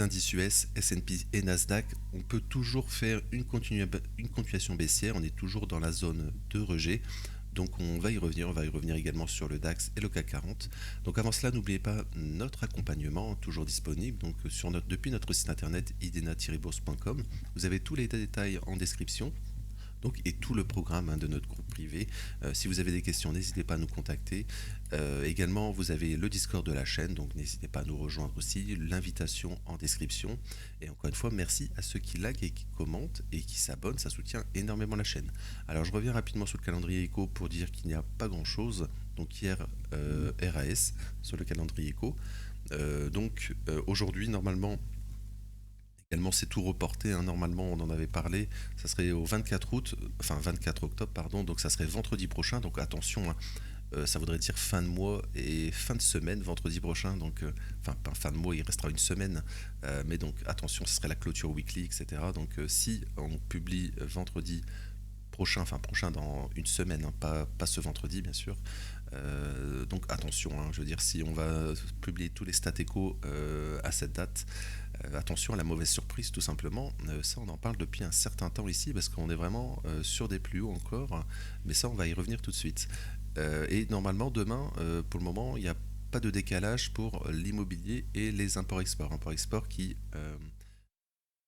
Indices US, S&P et Nasdaq, on peut toujours faire une continuation baissière, on est toujours dans la zone de rejet. Donc on va y revenir également sur le DAX et le CAC 40. Donc avant cela, n'oubliez pas notre accompagnement, toujours disponible donc depuis notre site internet idena-bourse.com. Vous avez tous les détails en description. Donc, et tout le programme de notre groupe privé. Si vous avez des questions, n'hésitez pas à nous contacter. Également, vous avez le Discord de la chaîne, donc n'hésitez pas à nous rejoindre aussi. L'invitation en description. Et encore une fois, merci à ceux qui likent et qui commentent et qui s'abonnent. Ça soutient énormément la chaîne. Alors, je reviens rapidement sur le calendrier éco pour dire qu'il n'y a pas grand-chose. Donc hier, RAS sur le calendrier éco. Aujourd'hui, normalement, également, c'est tout reporté, hein. Normalement, on en avait parlé. Ça serait au 24 août, enfin 24 octobre, pardon. Donc, ça serait vendredi prochain. Donc, attention, hein, ça voudrait dire fin de mois et fin de semaine, vendredi prochain. Donc, enfin, pas fin de mois, il restera une semaine. Mais donc, attention, ce serait la clôture weekly, etc. Donc, si on publie vendredi prochain, enfin prochain dans une semaine, hein, pas ce vendredi, bien sûr. Donc, attention, hein, je veux dire, si on va publier tous les stats éco à cette date, attention à la mauvaise surprise tout simplement. Ça on en parle depuis un certain temps ici parce qu'on est vraiment sur des plus hauts encore, mais ça on va y revenir tout de suite. Et normalement demain, pour le moment, il n'y a pas de décalage pour l'immobilier et les imports-exports. Import-export qui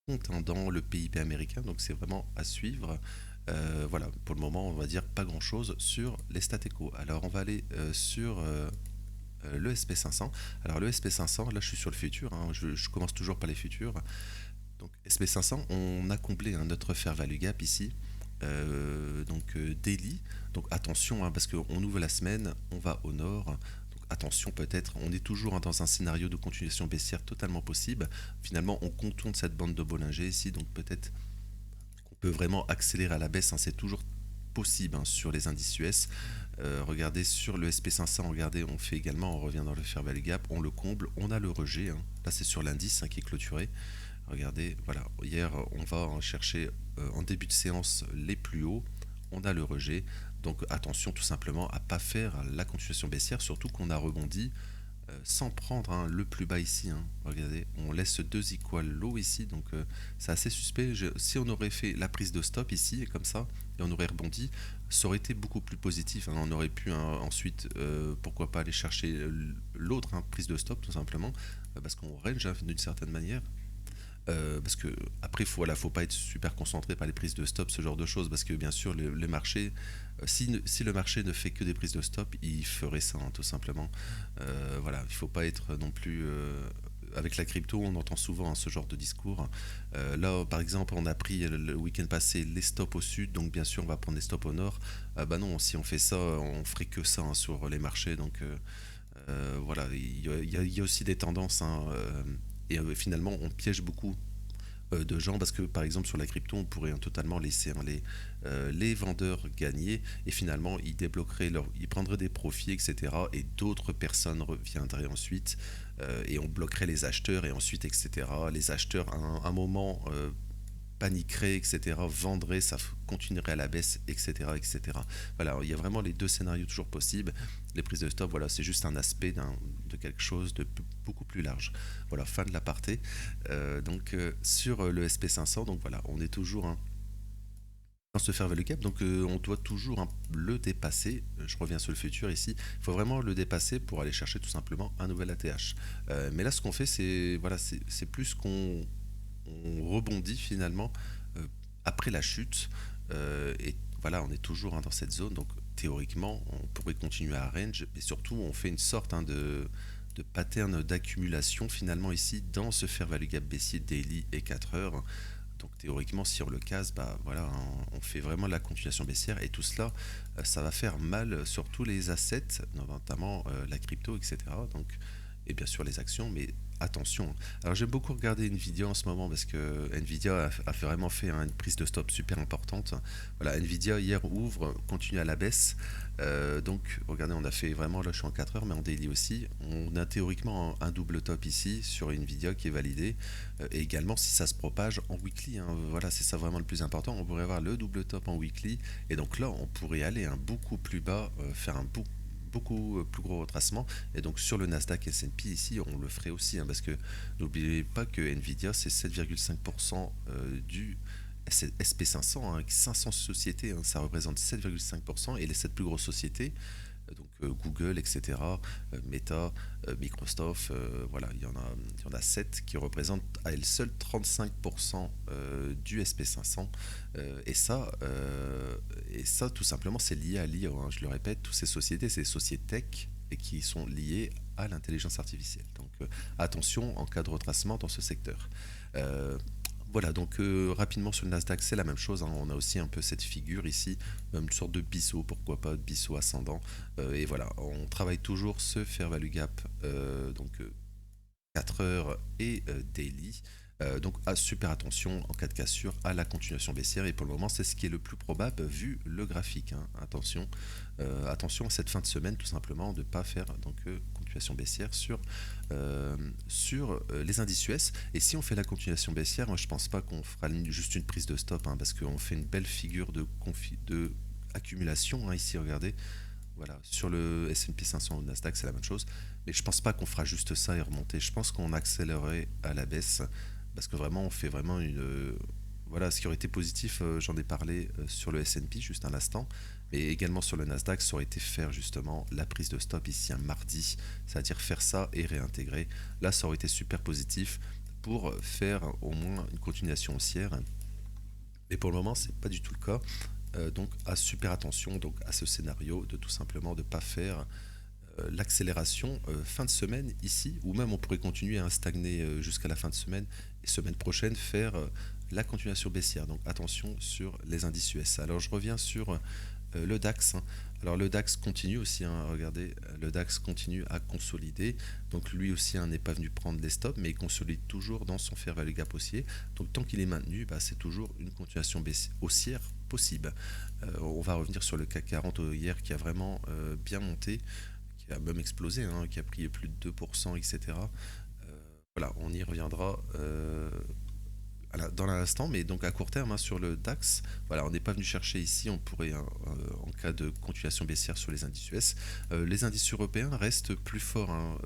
comptent, hein, dans le PIB américain, donc c'est vraiment à suivre. Voilà, pour le moment on va dire pas grand chose sur les stats éco. Alors on va aller sur le SP500. Alors le SP500, là je suis sur le futur, hein, je commence toujours par les futurs. Donc SP500, on a comblé, hein, notre fair value gap ici. Daily. Donc attention, hein, parce qu'on ouvre la semaine, on va au nord. Donc attention, peut-être, on est toujours, hein, dans un scénario de continuation baissière totalement possible. Finalement, on contourne cette bande de Bollinger ici, donc peut-être qu'on peut vraiment accélérer à la baisse, hein, c'est toujours possible, hein, sur les indices US. Regardez sur le SP500, regardez, on fait également, on revient dans le fair value gap, on le comble, on a le rejet, hein. Là c'est sur l'indice, hein, qui est clôturé. Regardez, voilà, hier on va en chercher en début de séance les plus hauts, on a le rejet. Donc attention tout simplement à pas faire la continuation baissière, surtout qu'on a rebondi sans prendre, hein, le plus bas ici, hein. Regardez, on laisse deux equal low ici, donc c'est assez suspect. Si on aurait fait la prise de stop ici, et comme ça, et on aurait rebondi, ça aurait été beaucoup plus positif, hein. On aurait pu, hein, ensuite, pourquoi pas aller chercher l'autre, hein, prise de stop tout simplement, parce qu'on range, hein, d'une certaine manière. Parce que après, faut pas être super concentré par les prises de stop, ce genre de choses, parce que bien sûr, le marché, si le marché ne fait que des prises de stop, il ferait ça, hein, tout simplement. Voilà, il faut pas être non plus. Avec la crypto, on entend souvent, hein, ce genre de discours. Là, par exemple, on a pris le week-end passé les stops au sud, donc bien sûr, on va prendre les stops au nord. Bah non, si on fait ça, on ferait que ça, hein, sur les marchés. Donc voilà, il y a aussi des tendances, hein, et finalement, on piège beaucoup de gens parce que par exemple sur la crypto on pourrait, hein, totalement laisser, hein, les vendeurs gagner et finalement ils prendraient des profits, etc., et d'autres personnes reviendraient ensuite, et on bloquerait les acheteurs et ensuite, etc., les acheteurs à un moment paniquerait, etc., vendrait, ça continuerait à la baisse, etc., etc. Voilà, il y a vraiment les deux scénarios toujours possibles. Les prises de stop, voilà, c'est juste un aspect de quelque chose de beaucoup plus large. Voilà, fin de l'aparté. Sur le SP500, donc voilà, on est toujours, hein, dans ce fair value gap, donc on doit toujours, hein, le dépasser. Je reviens sur le futur ici. Il faut vraiment le dépasser pour aller chercher tout simplement un nouvel ATH. Mais là, ce qu'on fait, c'est voilà, c'est plus qu'on on rebondit finalement euh, après la chute, et voilà, on est toujours, hein, dans cette zone, donc théoriquement on pourrait continuer à range et surtout on fait une sorte, hein, de pattern d'accumulation finalement ici dans ce fair value gap baissier daily et 4 heures. Donc théoriquement, si on le casse, bah voilà, hein, on fait vraiment la continuation baissière et tout cela, ça va faire mal sur tous les assets, notamment la crypto, etc. Donc, et bien sûr les actions, mais attention. Alors j'ai beaucoup regardé Nvidia en ce moment parce que Nvidia a vraiment fait, hein, une prise de stop super importante. Voilà, Nvidia hier ouvre, continue à la baisse. Donc regardez, on a fait vraiment, là je suis en 4 heures, mais en daily aussi. On a théoriquement un double top ici sur Nvidia qui est validé. Et également si ça se propage en weekly, hein, voilà, c'est ça vraiment le plus important. On pourrait avoir le double top en weekly et donc là on pourrait aller un beaucoup plus bas, faire un beaucoup plus gros retracement. Et donc sur le Nasdaq S&P ici, on le ferait aussi, hein, parce que n'oubliez pas que Nvidia, c'est 7,5% du SP500, hein, avec 500 sociétés, hein, ça représente 7,5%, et les 7 plus grosses sociétés, donc Google, etc., Meta, Microsoft, voilà, il y en a 7 qui représentent à elles seules 35% du SP500. Et ça, tout simplement, c'est lié à l'IA, hein, je le répète, toutes ces sociétés, c'est des sociétés tech et qui sont liées à l'intelligence artificielle. Donc attention en cas de retracement dans ce secteur. Euh, voilà, donc rapidement sur le Nasdaq, c'est la même chose, hein. On a aussi un peu cette figure ici, une sorte de biseau, pourquoi pas, biseau ascendant. Et voilà, on travaille toujours ce fair value gap, donc 4 heures et daily. Donc super attention en cas de cassure à la continuation baissière, et pour le moment c'est ce qui est le plus probable vu le graphique, hein. Attention à cette fin de semaine, tout simplement de ne pas faire donc continuation baissière sur les indices US. Et si on fait la continuation baissière, moi je pense pas qu'on fera juste une prise de stop, hein, parce qu'on fait une belle figure de accumulation, hein, ici regardez. Voilà, sur le S&P 500 ou le Nasdaq, c'est la même chose. Mais je pense pas qu'on fera juste ça et remonter. Je pense qu'on accélérerait à la baisse, parce que vraiment, on fait vraiment une. Voilà, ce qui aurait été positif, j'en ai parlé sur le S&P juste un instant, mais également sur le Nasdaq, ça aurait été faire justement la prise de stop ici un mardi, c'est-à-dire faire ça et réintégrer. Là, ça aurait été super positif pour faire au moins une continuation haussière. Mais pour le moment, c'est pas du tout le cas. Donc, à super attention donc à ce scénario de tout simplement de ne pas faire l'accélération fin de semaine ici, ou même on pourrait continuer à stagner jusqu'à la fin de semaine, et semaine prochaine faire la continuation baissière. Donc attention sur les indices US. Alors je reviens sur le DAX, hein. Alors le DAX continue aussi, hein, regardez, le DAX continue à consolider. Donc lui aussi, hein, n'est pas venu prendre les stops, mais il consolide toujours dans son fair value gap haussier. Donc tant qu'il est maintenu, bah, c'est toujours une continuation haussière possible. On va revenir sur le CAC 40 hier, qui a vraiment bien monté, qui a même explosé, hein, qui a pris plus de 2%, etc. Voilà, on y reviendra dans l'instant, mais donc à court terme, hein, sur le DAX, voilà, on n'est pas venu chercher ici, on pourrait, hein, en cas de continuation baissière sur les indices US. Les indices européens restent plus forts, hein,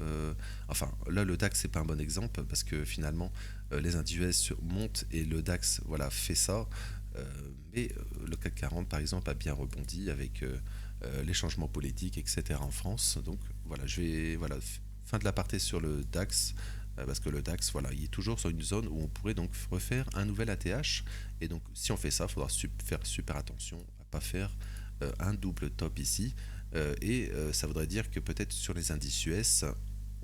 enfin, là, le DAX, c'est pas un bon exemple, parce que finalement, les indices US montent et le DAX, voilà, fait ça. Mais le CAC 40, par exemple, a bien rebondi avec les changements politiques, etc. en France. Donc voilà, voilà, fin de l'aparté sur le DAX, parce que le DAX, voilà, il est toujours sur une zone où on pourrait donc refaire un nouvel ATH. Et donc, si on fait ça, il faudra faire super attention à ne pas faire un double top ici. Ça voudrait dire que peut-être sur les indices US,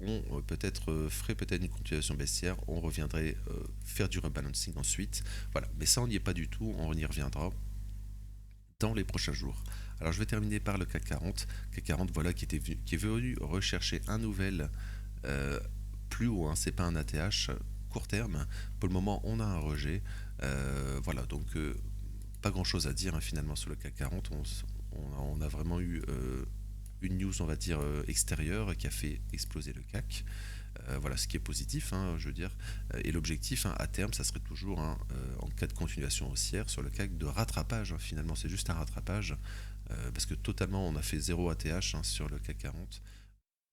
on ferait peut-être une continuation baissière, on reviendrait faire du rebalancing ensuite. Voilà, mais ça, on n'y est pas du tout, on y reviendra dans les prochains jours. Alors, je vais terminer par le CAC 40. CAC 40, voilà, qui est venu rechercher un nouvel plus haut, hein, c'est pas un ATH court terme. Pour le moment, on a un rejet. Voilà, donc pas grand chose à dire, hein, finalement sur le CAC 40. On a vraiment eu une news, on va dire, extérieure qui a fait exploser le CAC. Voilà, ce qui est positif, hein, je veux dire. Et l'objectif, hein, à terme, ça serait toujours, hein, en cas de continuation haussière sur le CAC, de rattrapage, hein. Finalement, c'est juste un rattrapage, parce que totalement, on a fait 0 ATH, hein, sur le CAC 40.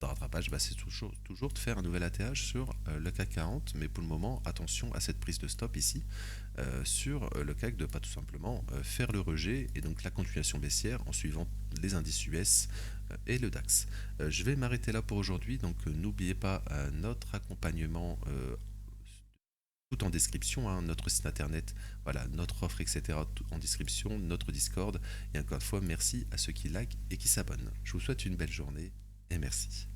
De rattrapage, bah, c'est toujours de faire un nouvel ATH sur le CAC 40, mais pour le moment, attention à cette prise de stop ici sur le CAC, de ne pas tout simplement faire le rejet et donc la continuation baissière en suivant les indices US et le DAX. Je vais m'arrêter là pour aujourd'hui, donc n'oubliez pas notre accompagnement tout en description, hein, notre site internet, voilà, notre offre, etc. Tout en description, notre Discord. Et encore une fois, merci à ceux qui likent et qui s'abonnent. Je vous souhaite une belle journée et merci.